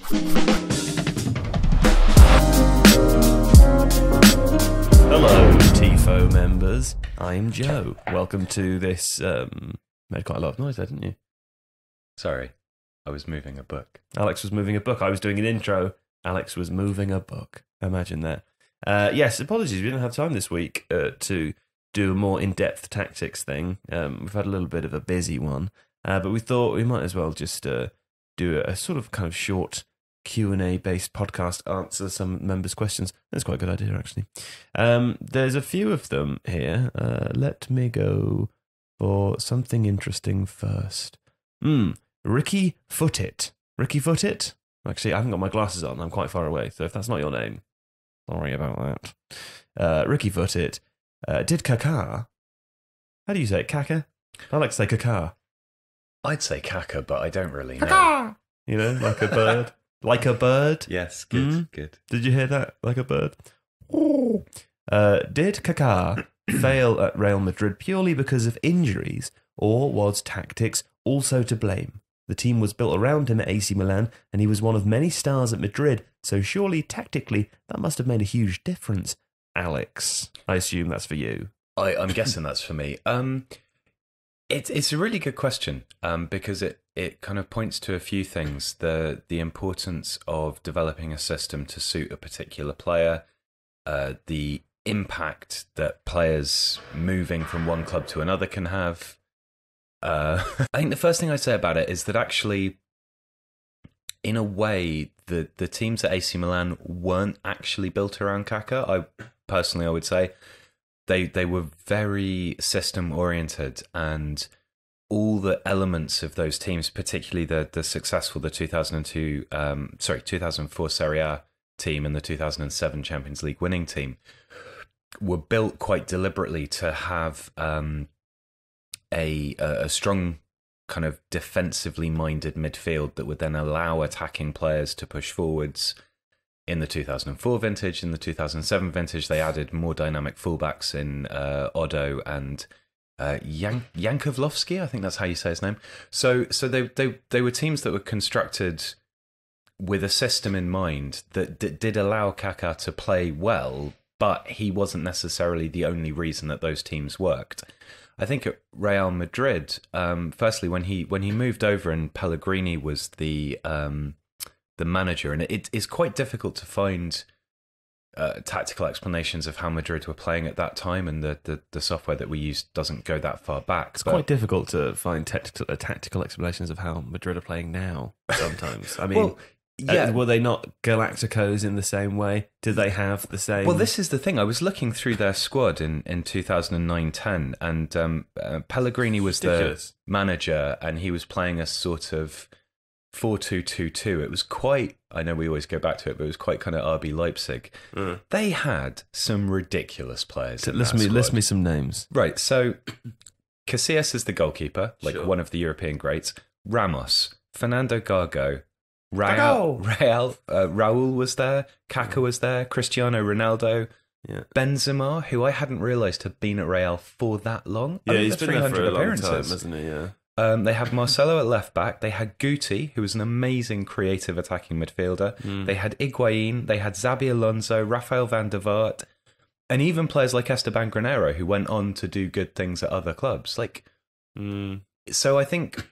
Hello, Tifo members. I'm Joe. Welcome to this. Made quite a lot of noise there, didn't you? Sorry, I was moving a book. Alex was moving a book. I was doing an intro. Alex was moving a book. Imagine that. Yes, apologies. We didn't have time this week to do a more in-depth tactics thing. We've had a little bit of a busy one, but we thought we might as well just do a sort of kind of short Q&A based podcast, answer some members' questions. That's quite a good idea, actually. There's a few of them here. Let me go for something interesting first. Ricky Footit. Ricky Footit? Actually, I haven't got my glasses on. I'm quite far away, so if that's not your name, sorry about that. Ricky Footit. Did Kaká... How do you say it? Kaka? I like to say Kaká. I'd say caca, but I don't really know. Kaká! You know, like a bird. Like a bird? Yes, good, good. Did you hear that? Like a bird? Did Kaká fail at Real Madrid purely because of injuries, or was tactics also to blame? The team was built around him at AC Milan, and he was one of many stars at Madrid, so surely, tactically, that must have made a huge difference. Alex, I assume that's for you. I'm guessing that's for me. It's a really good question because it kind of points to a few things. The importance of developing a system to suit a particular player, the impact that players moving from one club to another can have. I think the first thing I'd say about it is that actually, in a way, the teams at AC Milan weren't actually built around Kaká. I would say they were very system oriented, and all the elements of those teams, particularly the successful 2004 Serie A team and the 2007 Champions League winning team, were built quite deliberately to have a strong kind of defensively minded midfield that would then allow attacking players to push forwards. In the 2004 vintage, in the 2007 vintage, they added more dynamic fullbacks in Odo and Yankovlovsky. I think that's how you say his name. So they were teams that were constructed with a system in mind that did allow Kaká to play well, but he wasn't necessarily the only reason that those teams worked. I think at Real Madrid, firstly, when he moved over and Pellegrini was the manager, and it is quite difficult to find tactical explanations of how Madrid were playing at that time, and the software that we use doesn't go that far back. It's quite difficult to find tactical explanations of how Madrid are playing now, sometimes. I mean, well, yeah. Were they not Galacticos in the same way? Did they have the same... Well, this is the thing. I was looking through their squad in 2009-10, and Pellegrini was the manager, and he was playing a sort of 4-2-2-2. It was quite, I know we always go back to it, but it was quite kind of RB Leipzig. They had some ridiculous players. List me some names. Right, so Casillas is the goalkeeper, one of the European greats. Ramos, Fernando Gago, Raul was there, Kaká was there, Cristiano Ronaldo, Benzema, who I hadn't realised had been at Real for that long. Yeah, he's been there for a long time, hasn't he? Yeah. They had Marcelo at left back. They had Guti, who was an amazing creative attacking midfielder. They had Higuain. They had Xabi Alonso, Rafael van der Vaart, and even players like Esteban Granero, who went on to do good things at other clubs. So I think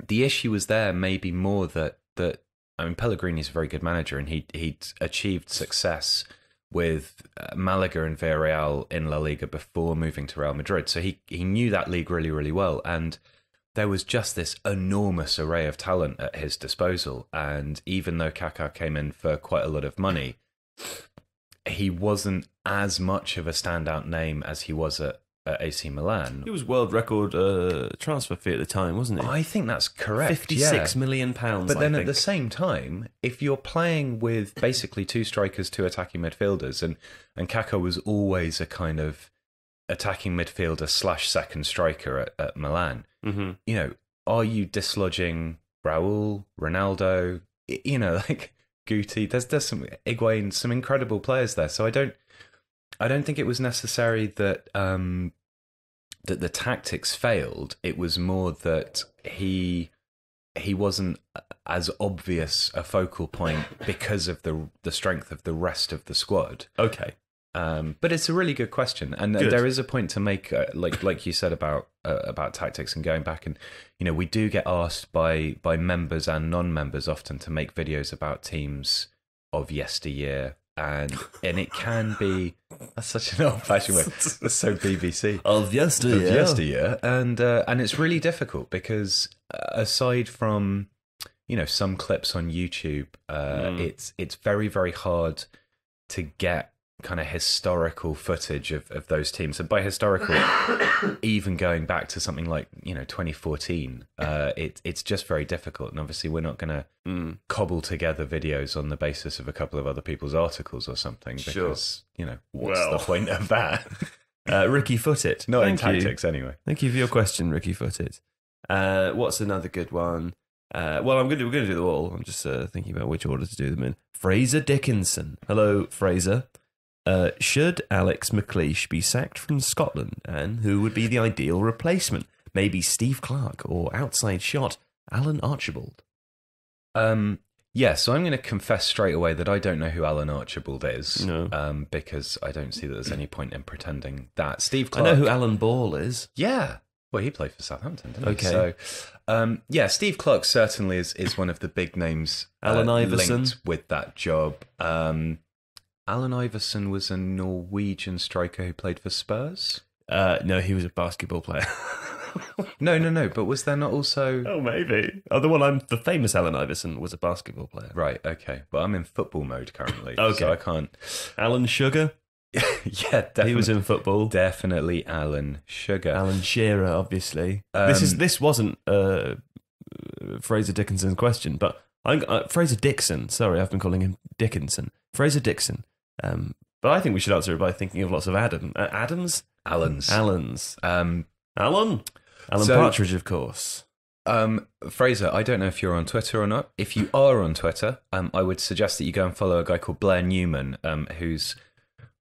the issue was there maybe more that I mean, Pellegrini's a very good manager, and he'd achieved success with Malaga and Villarreal in La Liga before moving to Real Madrid. So he knew that league really, really well, and there was just this enormous array of talent at his disposal. And even though Kaká came in for quite a lot of money, he wasn't as much of a standout name as he was at AC Milan. He was world record transfer fee at the time, wasn't he? I think that's correct. £56 million. But then at the same time, if you're playing with basically two strikers, two attacking midfielders, and Kaká was always a kind of attacking midfielder / second striker at Milan, you know, are you dislodging Raul, Ronaldo, you know, like Guti? There's some Higuain, some incredible players there. So I don't think it was necessary that that the tactics failed. It was more that he wasn't as obvious a focal point because of the strength of the rest of the squad. Okay. But it's a really good question, and Good. there is a point to make, like you said about tactics and going back, and we do get asked by members and non-members often to make videos about teams of yesteryear, and it can be that's such an old-fashioned word. That's so BBC Of yesteryear, and it's really difficult because aside from some clips on YouTube, it's very, very hard to get kind of historical footage of those teams, and by historical even going back to something like 2014, it's just very difficult, and obviously we're not going to cobble together videos on the basis of a couple of other people's articles or something, because what's the point of that? Ricky Footit, not in tactics anyway. Thank you for your question, Ricky Footit. What's another good one? Well, we're going to do them all. I'm just thinking about which order to do them in. Fraser Dickinson. Hello, Fraser. Should Alex McLeish be sacked from Scotland, and who would be the ideal replacement? Maybe Steve Clarke or outside shot Alan Archibald? Yeah, so I'm going to confess straight away that I don't know who Alan Archibald is, No. because I don't see that there's any point in pretending that. Steve Clarke. I know who Alan Ball is. Yeah. Well, he played for Southampton, didn't he? Okay. So, Steve Clarke certainly is one of the big names Alan Iverson linked with that job. Alan Iverson was a Norwegian striker who played for Spurs? No, he was a basketball player. No. But was there not also... Oh, maybe. The famous Alan Iverson was a basketball player. Right, okay. But I'm in football mode currently, Okay. so I can't... Alan Sugar? Yeah, definitely. He was in football. Definitely Alan Sugar. Alan Shearer, obviously. This wasn't Fraser Dickinson's question, but Fraser Dixon. Sorry, I've been calling him Dickinson. Fraser Dixon. But I think we should answer it by thinking of lots of Adams? Allens. Alan Partridge, of course. Fraser, I don't know if you're on Twitter or not. If you are on Twitter, I would suggest that you go and follow a guy called Blair Newman, whose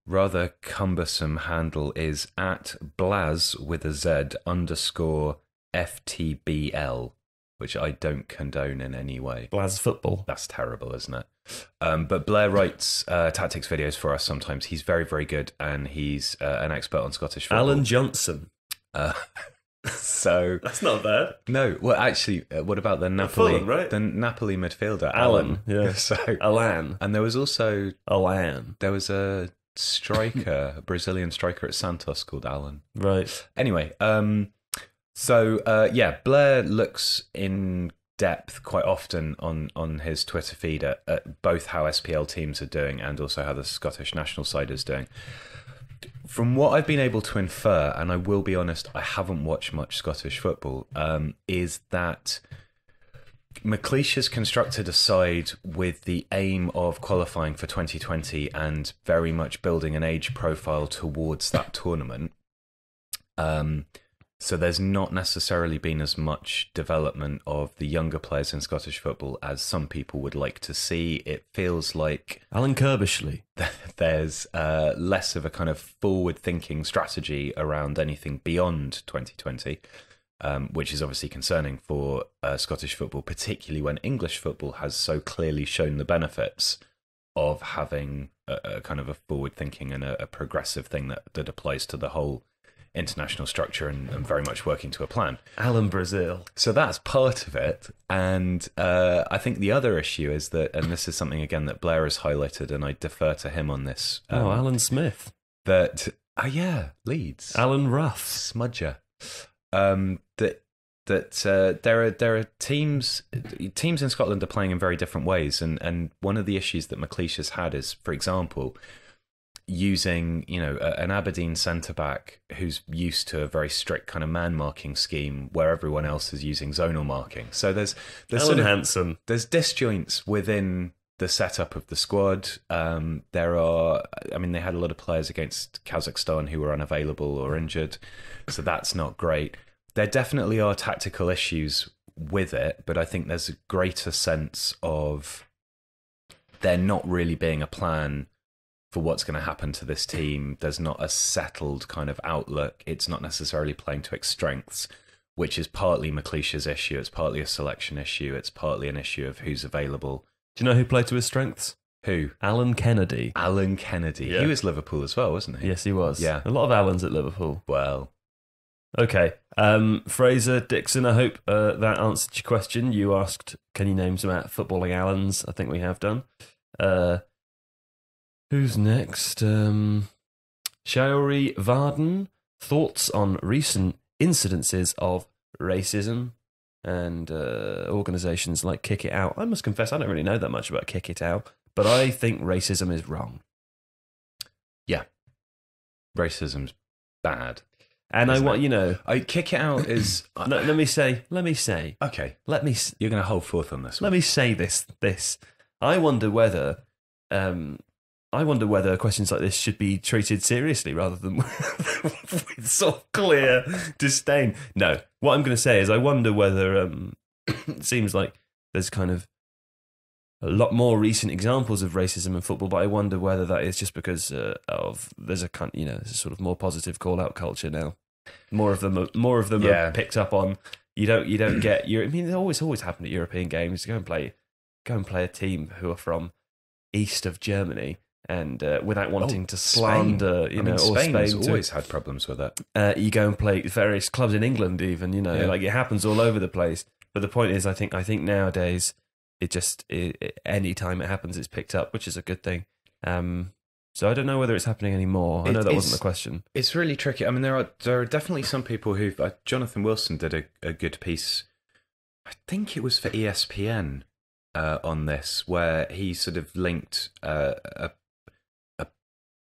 rather cumbersome handle is @Blaz with a Z _FTBL, which I don't condone in any way. Blaz Football. That's terrible, isn't it? But Blair writes tactics videos for us sometimes. He's very, very good, and he's an expert on Scottish football. Alan Johnson. So that's not bad. No, well, actually, what about the Napoli? Fulham, right? The Napoli midfielder, Alan. Yeah. So Alan. And there was also Alan. There was a striker, a Brazilian striker at Santos called Alan. Right. Anyway, Blair looks in depth quite often on his Twitter feed at both how SPL teams are doing and also how the Scottish national side is doing. From what I've been able to infer, and I will be honest, I haven't watched much Scottish football, is that McLeish has constructed a side with the aim of qualifying for 2020 and very much building an age profile towards that tournament. So there's not necessarily been as much development of the younger players in Scottish football as some people would like to see. It feels like Alan Kirbishley. There's less of a kind of forward-thinking strategy around anything beyond 2020, which is obviously concerning for Scottish football, particularly when English football has so clearly shown the benefits of having a kind of a forward-thinking and a progressive thing that applies to the whole international structure and very much working to a plan. Alan Brazil. So that's part of it. And I think the other issue is that, and this is something again that Blair has highlighted, and I defer to him on this. Alan Smith. That, Leeds. Alan Ruff. Smudger. There are teams in Scotland are playing in very different ways. And one of the issues that McLeish has had is, for example, using an Aberdeen centre-back who's used to a very strict kind of man-marking scheme where everyone else is using zonal marking. So there's Alan Hansen. There's disjoints within the setup of the squad. They had a lot of players against Kazakhstan who were unavailable or injured, so that's not great. There definitely are tactical issues with it, but I think there's a greater sense of there not really being a plan for what's going to happen to this team. There's not a settled kind of outlook. It's not necessarily playing to its strengths. which is partly McLeish's issue. It's partly a selection issue. It's partly an issue of who's available. Do you know who played to his strengths? Who? Alan Kennedy. Alan Kennedy. Yeah. He was Liverpool as well, wasn't he? Yes, he was. Yeah. A lot of Alans at Liverpool. Well, Okay. Fraser Dixon, I hope that answered your question. You asked, can you name some footballing Allens? I think we have done. Who's next? Shaori Varden. Thoughts on recent incidences of racism and organisations like Kick It Out. I must confess, I don't really know that much about Kick It Out, but I think racism is wrong. yeah. Racism's bad. And Isn't I want, it? you know... Kick It Out is... let me say... Okay. You're going to hold forth on this one. Let me say this. I wonder whether questions like this should be treated seriously rather than with sort of clear disdain. No, what I'm going to say is I wonder whether it seems like there's kind of a lot more recent examples of racism in football, but I wonder whether that is just because there's a kind, there's a sort of more positive call out culture now. More of them are picked up on. You don't get I mean, it always happened at European games. Go and play a team who are from east of Germany, and without wanting to slander, Spain's Spain always had problems with it. you go and play various clubs in England, even like it happens all over the place. But the point is, I think nowadays any time it happens, it's picked up, which is a good thing. So I don't know whether it's happening anymore. I know that wasn't the question. It's really tricky. I mean, there are definitely some people who Jonathan Wilson did a good piece. I think it was for ESPN on this, where he sort of linked a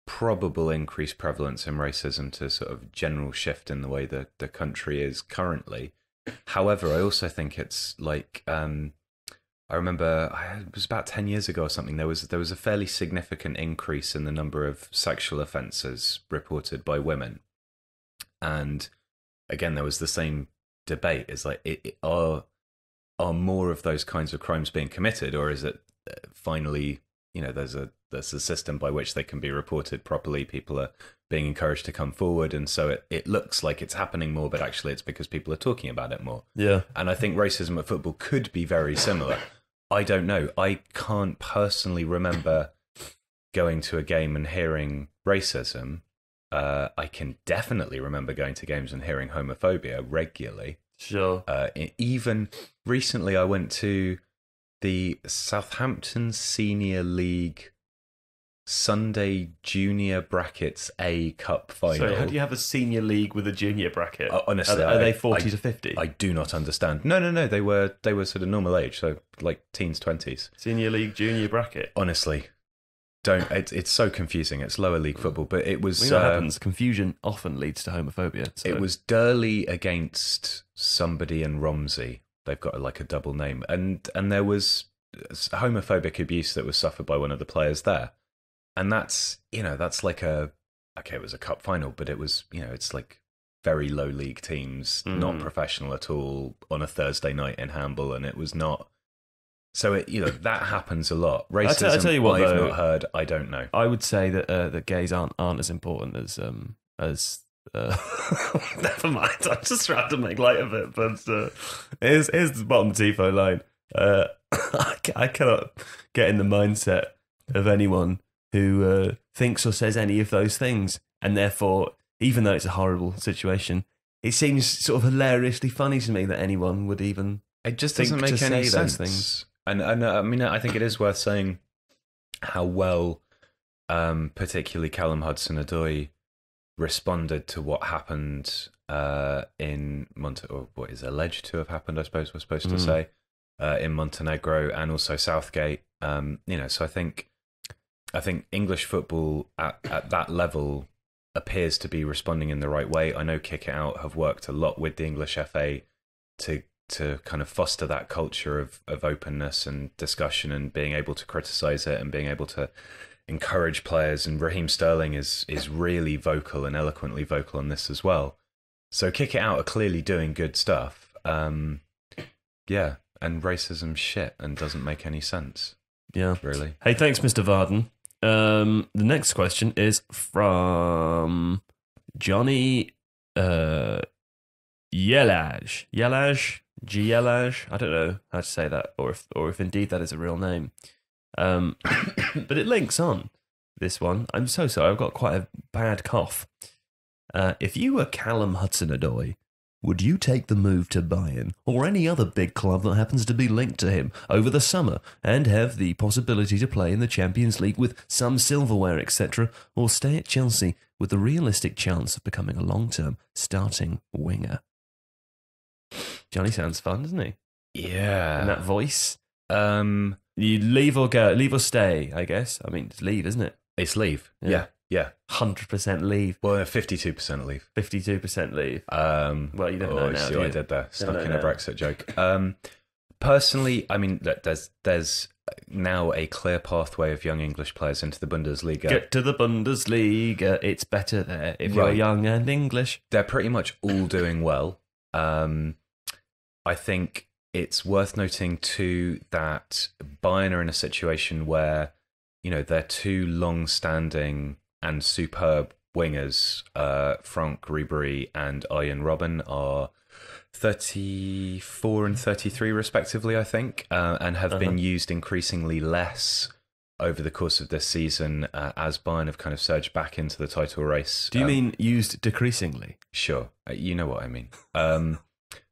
probable increased prevalence in racism to sort of general shift in the way the country is currently. However, I also think it's like I remember it was about 10 years ago or something. There was a fairly significant increase in the number of sexual offences reported by women, and again, there was the same debate: is like, are more of those kinds of crimes being committed, or is it finally, there's a system by which they can be reported properly? People are being encouraged to come forward, and so it looks like it's happening more, but actually it's because people are talking about it more. Yeah. And I think racism at football could be very similar. I don't know. I can't personally remember going to a game and hearing racism. I can definitely remember going to games and hearing homophobia regularly. Sure. Even recently, I went to the Southampton Senior League Sunday Junior Brackets A Cup final. So how do you have a senior league with a junior bracket? Honestly, are they 40 to 50? I do not understand. No. They were sort of normal age, so like teens, 20s. Senior league, junior bracket. Honestly, it's so confusing. It's lower league football, but it was. What happens? Confusion often leads to homophobia. So. It was Durley against somebody in Romsey. They've got like a double name, and there was homophobic abuse that was suffered by one of the players there. And that's like it was a cup final, but it was, it's like very low league teams, not professional at all, on a Thursday night in Hamble, and it was not. So that happens a lot. Racism, I tell you what, I've though, not heard. I don't know. I would say that that gays aren't as important as never mind. I'm just trying to make light of it, but here's the bottom Tifo line. I cannot get in the mindset of anyone who thinks or says any of those things, and therefore, even though it's a horrible situation, it seems sort of hilariously funny to me that anyone would even. It just doesn't make any sense. Things. And I mean, I think it is worth saying how well, particularly Callum Hudson-Odoi, responded to what happened in or what is alleged to have happened, I suppose we're supposed to say, in Montenegro, and also Southgate. So I think English football at that level appears to be responding in the right way. I know Kick It Out have worked a lot with the English FA to kind of foster that culture of openness and discussion and being able to criticise it and being able to encourage players. And Raheem Sterling is really vocal and eloquently vocal on this as well. So Kick It Out are clearly doing good stuff. And racism's shit and doesn't make any sense. Yeah. Really. Hey, thanks, Mr. Varden. The next question is from Johnny Jelaj. Jelaj. I don't know how to say that, or if indeed that is a real name. But it links on this one. I'm so sorry. I've got quite a bad cough. If you were Callum Hudson-Odoi, would you take the move to Bayern or any other big club that happens to be linked to him over the summer and have the possibility to play in the Champions League with some silverware, etc., or stay at Chelsea with the realistic chance of becoming a long-term starting winger? Johnny sounds fun, doesn't he? Yeah. And that voice. You leave or go, leave or stay, I guess. I mean, it's leave, isn't it? It's leave. Yeah. 100% leave. Well, 52% leave. 52% leave. Well, you don't know now. See what I did there. Stuck in a Brexit joke. Personally, I mean, look, there's now a clear pathway of young English players into the Bundesliga. Get to the Bundesliga. It's better there if you're young and English. They're pretty much all doing well. I think it's worth noting too that Bayern are in a situation where, you know, their two long-standing and superb wingers, Franck Ribéry and Arjen Robben, are 34 and 33 respectively, I think, and have been used increasingly less over the course of this season as Bayern have kind of surged back into the title race. Do you mean used decreasingly? Sure. You know what I mean.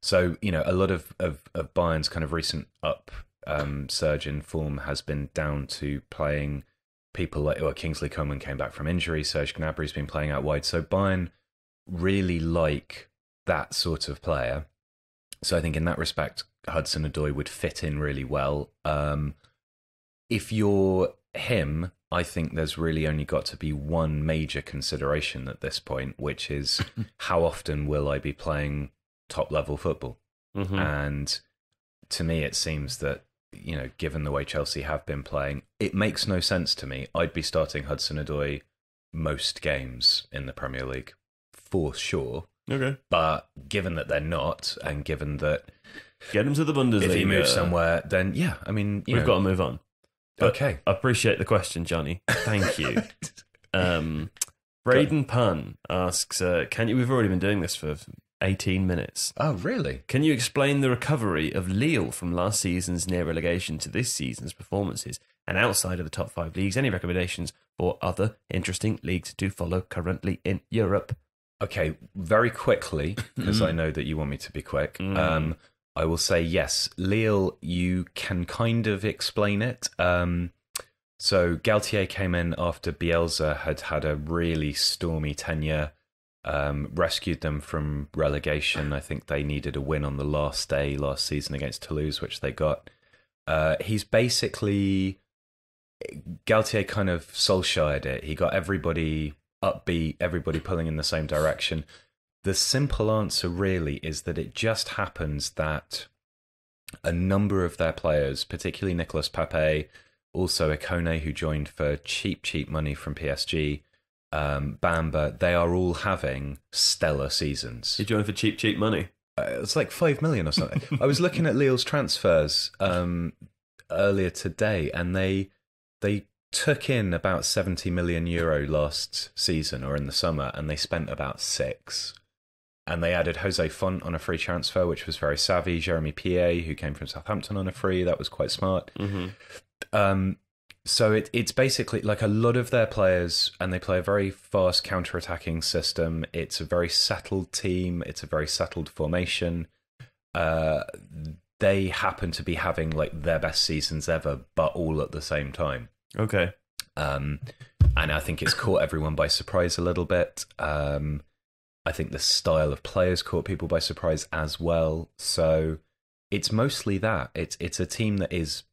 So, you know, a lot of Bayern's kind of recent surge in form has been down to playing people like Kingsley Coman came back from injury, Serge Gnabry's been playing out wide. So Bayern really like that sort of player. So I think in that respect, Hudson-Odoi would fit in really well. If you're him, I think there's really only got to be one major consideration at this point, which is how often will I be playing top-level football? Mm-hmm. And to me, it seems that, you know, given the way Chelsea have been playing, it makes no sense to me. I'd be starting Hudson-Odoi most games in the Premier League, for sure. Okay. But given that they're not, and given that... Get him to the Bundesliga. If he moves somewhere, then, yeah, I mean... We've got to move on. But okay. I appreciate the question, Johnny. Thank you. Braden Pun asks, we've already been doing this for 18 minutes. Oh, really? Can you explain the recovery of Lille from last season's near relegation to this season's performances? And outside of the top 5 leagues, any recommendations for other interesting leagues to follow currently in Europe? Okay, very quickly, because I know that you want me to be quick. I will say yes. Lille, you can kind of explain it. So Galtier came in after Bielsa had a really stormy tenure. Rescued them from relegation. I think they needed a win on the last day last season against Toulouse, which they got. He's basically... Galtier kind of Solskjaered it. He got everybody upbeat, everybody pulling in the same direction. The simple answer really is that it just happens that a number of their players, particularly Nicolas Pepe, also Ikone, who joined for cheap money from PSG, Bamba, they are all having stellar seasons. He joined for cheap money. It's like 5 million or something. I was looking at Lille's transfers earlier today, and they took in about 70 million euro last season or in the summer, and they spent about 6. And they added Jose Font on a free transfer, which was very savvy. Jeremy Pié, who came from Southampton on a free, that was quite smart. Mm-hmm. So it's basically like a lot of their players, and they play a very fast counter-attacking system. It's a very settled team. It's a very settled formation. They happen to be having like their best seasons ever, but all at the same time. Okay. And I think it's caught everyone by surprise a little bit. I think the style of players caught people by surprise as well. So it's mostly that. It's a team that is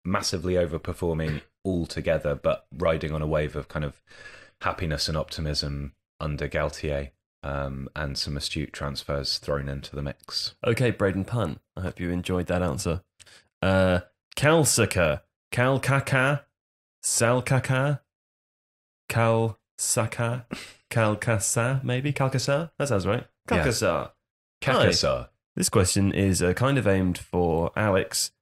massively overperforming altogether, but riding on a wave of kind of happiness and optimism under Galtier, and some astute transfers thrown into the mix. Okay, Braden Pun. I hope you enjoyed that answer. Kalsaka, Kalkaka, Salkaka, Kalsaka, Kalkasa, maybe? Kalkasa? That sounds right. Kalkasa. Kalkasa. This question is kind of aimed for Alex,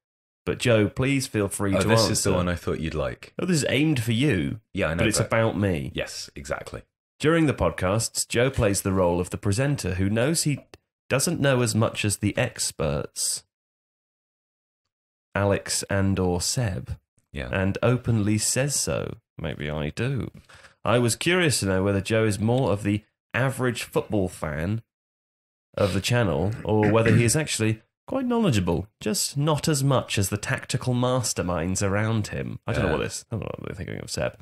but Joe, please feel free to answer. This is the one I thought you'd like. Oh, this is aimed for you. Yeah, I know. But it's about me. Yes, exactly. During the podcasts, Joe plays the role of the presenter who knows he doesn't know as much as the experts, Alex and/or Seb, and openly says so. Maybe I do. I was curious to know whether Joe is more of the average football fan of the channel, or whether he is actually quite knowledgeable, just not as much as the tactical masterminds around him. I don't know what they're thinking of Seb.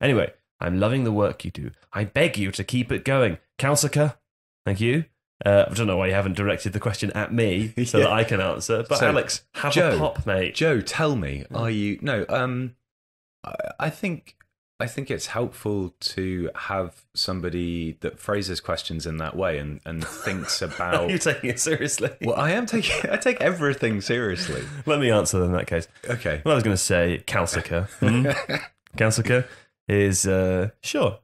Anyway, I'm loving the work you do. I beg you to keep it going. Kalsika, thank you. I don't know why you haven't directed the question at me so that I can answer. But so, Alex, have a pop, mate. Joe, tell me, are you... No, I think it's helpful to have somebody that phrases questions in that way and thinks about... You're taking it seriously. Well, I take everything seriously. Let me answer them in that case. Okay. Well, I was going to say Kalsika. Kalsika is, sure.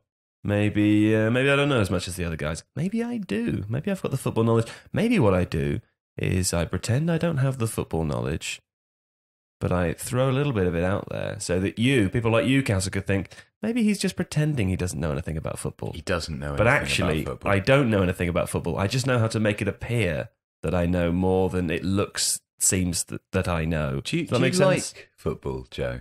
Maybe I don't know as much as the other guys. Maybe I do. Maybe I've got the football knowledge. Maybe what I do is I pretend I don't have the football knowledge, but I throw a little bit of it out there so that people like you, Kalsika, think maybe he's just pretending he doesn't know anything about football. He doesn't know anything but actually, about football. I don't know anything about football. I just know how to make it appear that I know more than it seems that I know. Do you sense? Like football, Joe?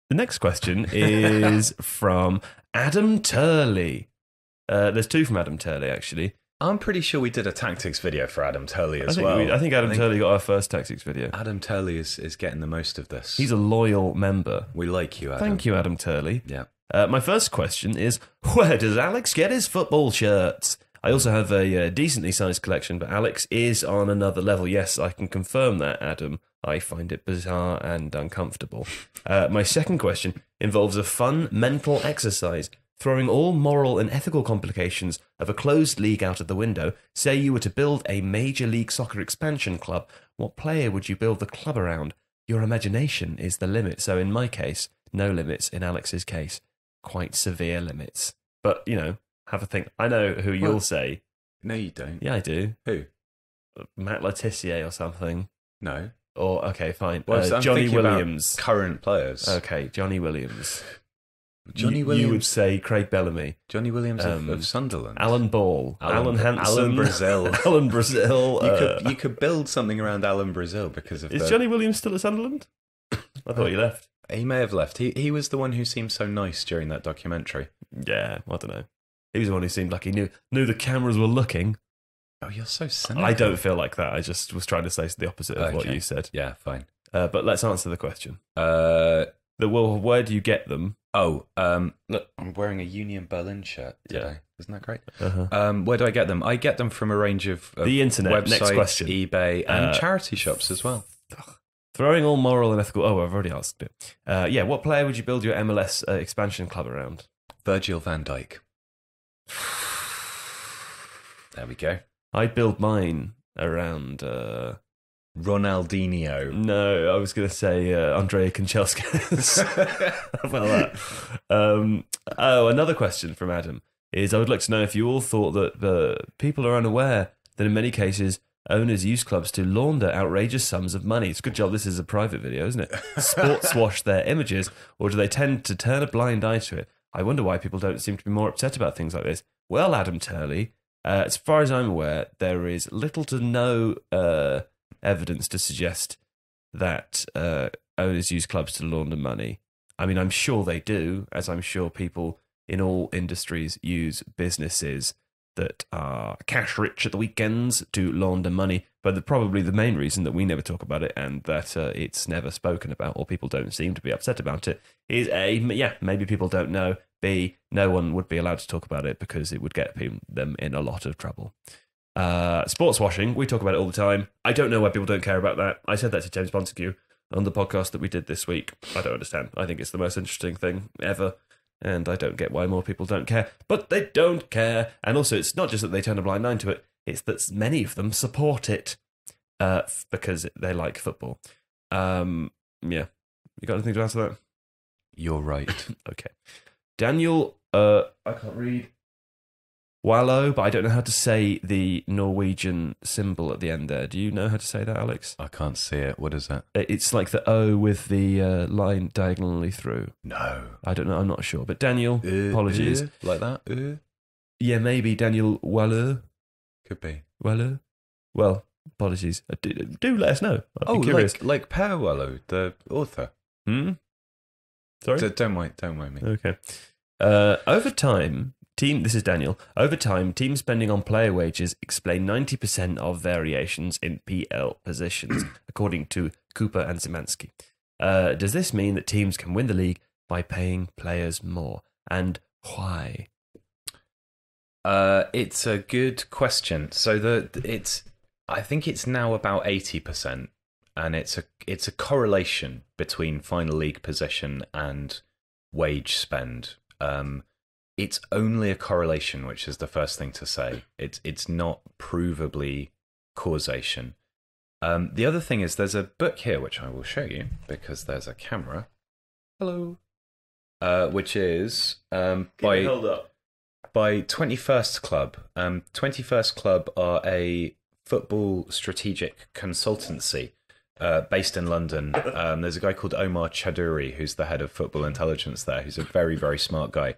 The next question is from Adam Turley. There's two from Adam Turley, actually. I'm pretty sure we did a tactics video for Adam Turley as well. I think Adam Turley got our first tactics video. Adam Turley is getting the most of this. He's a loyal member. We like you, Adam. Thank you, Adam Turley. Yeah. My first question is, where does Alex get his football shirts? I also have a decently sized collection, but Alex is on another level. Yes, I can confirm that, Adam. I find it bizarre and uncomfortable. My second question involves a fun mental exercise. Throwing all moral and ethical complications of a closed league out of the window, say you were to build a Major League Soccer expansion club, what player would you build the club around? Your imagination is the limit. So in my case, no limits. In Alex's case, quite severe limits. But, have a think. I know who you'll say. No, you don't. Yeah, I do. Who? Matt Letitia or something. No. Or, okay, fine. Well, Johnny Williams. Current players. Okay, Johnny Williams. Johnny Williams. You would say Craig Bellamy. Johnny Williams of Sunderland. Alan Ball. Alan Hansen. Alan Brazil. Alan Brazil. You could build something around Alan Brazil because of... Is Johnny Williams still at Sunderland? I thought he left. He may have left. He was the one who seemed so nice during that documentary. Yeah, I don't know. He was the one who seemed like he knew the cameras were looking. Oh, you're so cynical. I don't feel like that. I just was trying to say the opposite of what you said. Yeah, fine. But let's answer the question. Where do you get them? Oh, look, I'm wearing a Union Berlin shirt today. Yeah. Isn't that great? Uh-huh. Where do I get them? I get them from a range of the internet, websites, next question. eBay, and charity shops as well. Throwing all moral and ethical... Oh, I've already asked it. What player would you build your MLS expansion club around? Virgil van Dijk. There we go. I'd build mine around... Ronaldinho. No, I was going to say Andrea Kanchelskis. How about that? Another question from Adam is, I would like to know if you all thought that people are unaware that in many cases owners use clubs to launder outrageous sums of money. It's a good job this is a private video, isn't it? Sports wash their images, or do they tend to turn a blind eye to it? I wonder why people don't seem to be more upset about things like this. Well, Adam Turley, as far as I'm aware, there is little to no evidence to suggest that owners use clubs to launder money. I mean, I'm sure they do, as I'm sure people in all industries use businesses that are cash rich at the weekends to launder money. But probably the main reason that we never talk about it and that it's never spoken about, or people don't seem to be upset about it, is A, maybe people don't know. B, no one would be allowed to talk about it because it would get them in a lot of trouble. Sports washing, we talk about it all the time. I don't know why people don't care about that. I said that to James Montague on the podcast that we did this week. I don't understand. I think it's the most interesting thing ever, and I don't get why more people don't care. But they don't care. And also, it's not just that they turn a blind eye to it, it's that many of them support it because they like football. You got anything to add to that? You're right. Okay. Daniel, I can't read. Wallow, but I don't know how to say the Norwegian symbol at the end there. Do you know how to say that, Alex? I can't see it. What is that? It's like the O with the line diagonally through. No. I don't know. I'm not sure. But Daniel, apologies. Like that? Yeah, maybe Daniel Wallow. Could be. Well, apologies. Do let us know. I'd be curious. like Per Wallow, the author. Sorry? Don't mind me. Okay. Over time, this is Daniel. Over time, team spending on player wages explain 90% of variations in PL positions, according to Cooper and Szymanski. Does this mean that teams can win the league by paying players more? And why? It's a good question. So I think it's now about 80%, and it's a correlation between final league position and wage spend. It's only a correlation, which is the first thing to say. It's not provably causation. The other thing is there's a book here which I will show you because there's a camera. Hello. Which is by 21st Club. 21st Club are a football strategic consultancy based in London. There's a guy called Omar Chaudhuri who's the head of football intelligence there, who's a very, very smart guy.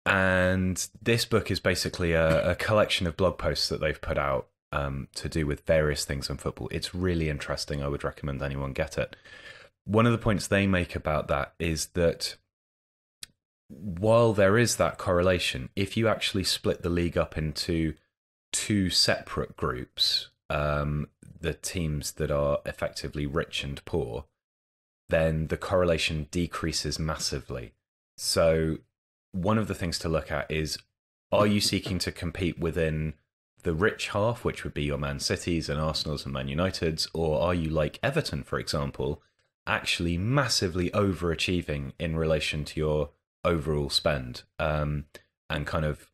And this book is basically a collection of blog posts that they've put out to do with various things in football. It's really interesting. I would recommend anyone get it. One of the points they make about that is that while there is that correlation, if you actually split the league up into two separate groups, the teams that are effectively rich and poor, then the correlation decreases massively. So one of the things to look at is, are you seeking to compete within the rich half, which would be your Man Cities and Arsenals and Man Uniteds, or are you like Everton, for example, actually massively overachieving in relation to your overall spend, and kind of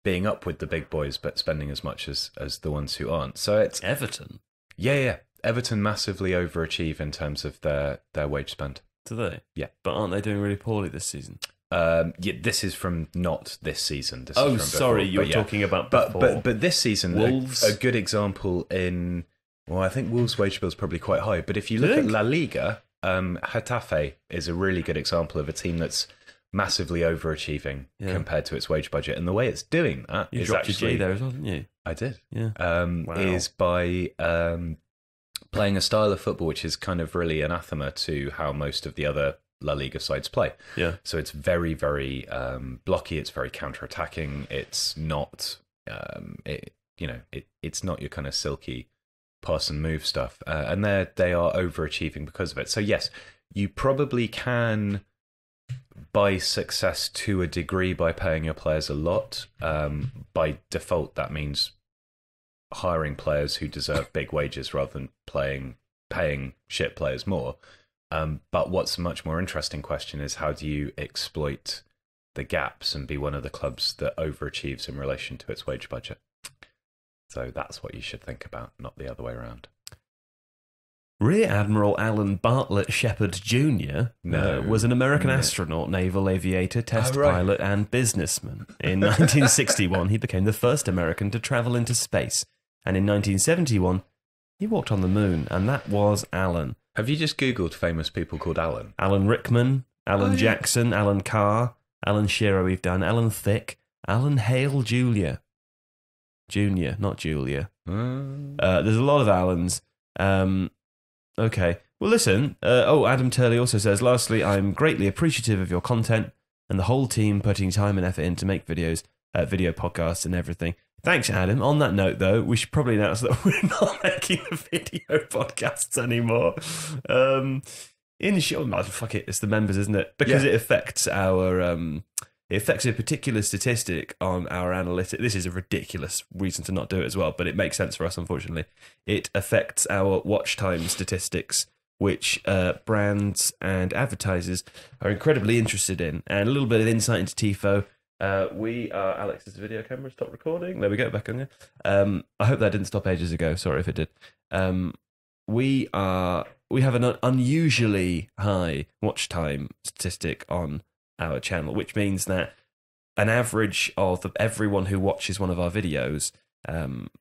being up with the big boys but spending as much as the ones who aren't? So it's Everton? Yeah. Everton massively overachieve in terms of their wage spend. Do they? Yeah. But aren't they doing really poorly this season? This is from not this season. This is from sorry, before, you're talking about before. But this season, Wolves. a good example in... Well, I think Wolves' wage bill is probably quite high. But if you look at La Liga, Getafe is a really good example of a team that's massively overachieving compared to its wage budget. And the way it's doing that you is dropped actually... your G there as well, didn't you? I did. Yeah. Wow. Is by playing a style of football which is kind of really anathema to how most of the other La Liga sides play. Yeah. So it's very, very blocky. It's very counter-attacking. It's not, it's not your kind of silky pass and move stuff. And they are overachieving because of it. So yes, you probably can buy success to a degree by paying your players a lot. By default, that means hiring players who deserve big wages rather than paying shit players more. But what's a much more interesting question is, how do you exploit the gaps and be one of the clubs that overachieves in relation to its wage budget? So that's what you should think about, not the other way around. Rear Admiral Alan Bartlett Shepard Jr. Was an American astronaut, naval aviator, test pilot, and businessman. In 1961, he became the first American to travel into space. And in 1971, he walked on the moon, and that was Alan. Have you just Googled famous people called Alan? Alan Rickman, Alan Jackson, Alan Carr, Alan Shearer we've done, Alan Thicke, Alan Hale Jr., not Julia. There's a lot of Alans. Okay. Well, listen. Adam Turley also says, lastly, I'm greatly appreciative of your content and the whole team putting time and effort in to make videos, video podcasts and everything. Thanks, Adam. On that note, though, we should probably announce that we're not making the video podcasts anymore. In short, fuck it, it's the members, isn't it? Because it affects our... It affects a particular statistic on our analytics. This is a ridiculous reason to not do it as well, but it makes sense for us, unfortunately. It affects our watch time statistics, which brands and advertisers are incredibly interested in. And a little bit of insight into Tifo. Alex's video camera stopped recording. There we go, back on there. I hope that didn't stop ages ago. Sorry if it did. We have an unusually high watch time statistic on our channel, which means that an average of everyone who watches one of our videos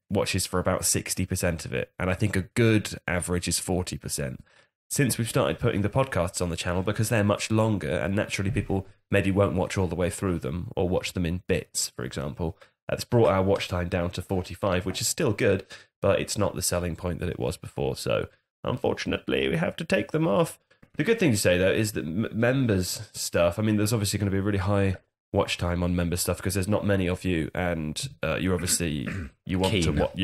watches for about 60% of it, and I think a good average is 40%. Since we've started putting the podcasts on the channel, because they're much longer, and naturally people maybe won't watch all the way through them or watch them in bits, for example, It's brought our watch time down to 45, which is still good, but it's not the selling point that it was before. So unfortunately, we have to take them off. The good thing to say, though, is that members stuff, I mean, there's obviously going to be a really high watch time on member stuff because there's not many of you, and you're obviously, you're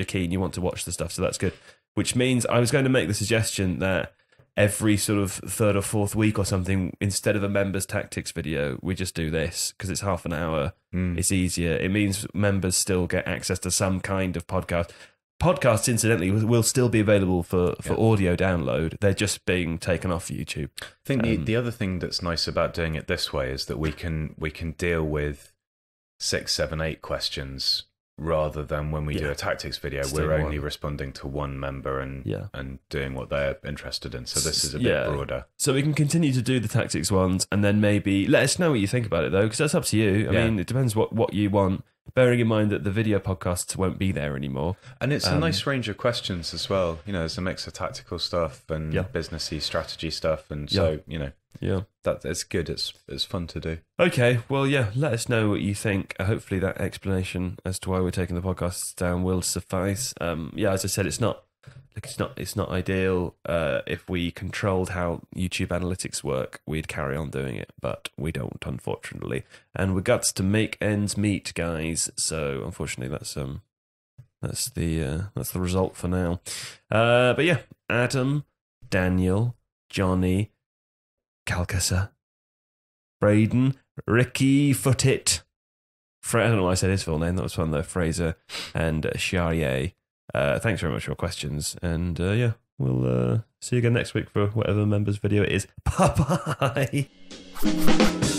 keen, you want to watch the stuff, so that's good. Which means I was going to make the suggestion that every sort of third or fourth week or something, instead of a members tactics video, we just do this because it's half an hour. It's easier. It means members still get access to some kind of podcast. Podcasts, incidentally, will still be available for audio download. They're just being taken off YouTube. I think the other thing that's nice about doing it this way is that we can deal with 6, 7, 8 questions rather than when we do a tactics video, we're only responding to one member and doing what they're interested in. So this is a bit broader. So we can continue to do the tactics ones, and then maybe let us know what you think about it, though, because that's up to you. I mean, it depends what you want. Bearing in mind that the video podcasts won't be there anymore. And it's a nice range of questions as well. You know, there's a mix of tactical stuff and businessy strategy stuff. And so, you know, it's good. It's fun to do. Okay. Well, let us know what you think. Hopefully that explanation as to why we're taking the podcasts down will suffice. As I said, it's not ideal. If we controlled how YouTube analytics work, we'd carry on doing it, but we don't, unfortunately. And we've got to make ends meet, guys. So unfortunately, that's the result for now. But Adam, Daniel, Johnny, Calcassa, Braden, Ricky Footit, I don't know why I said his full name. That was fun though. Fraser and Charrier. Thanks very much for your questions, and we'll see you again next week for whatever members video it is. Bye bye.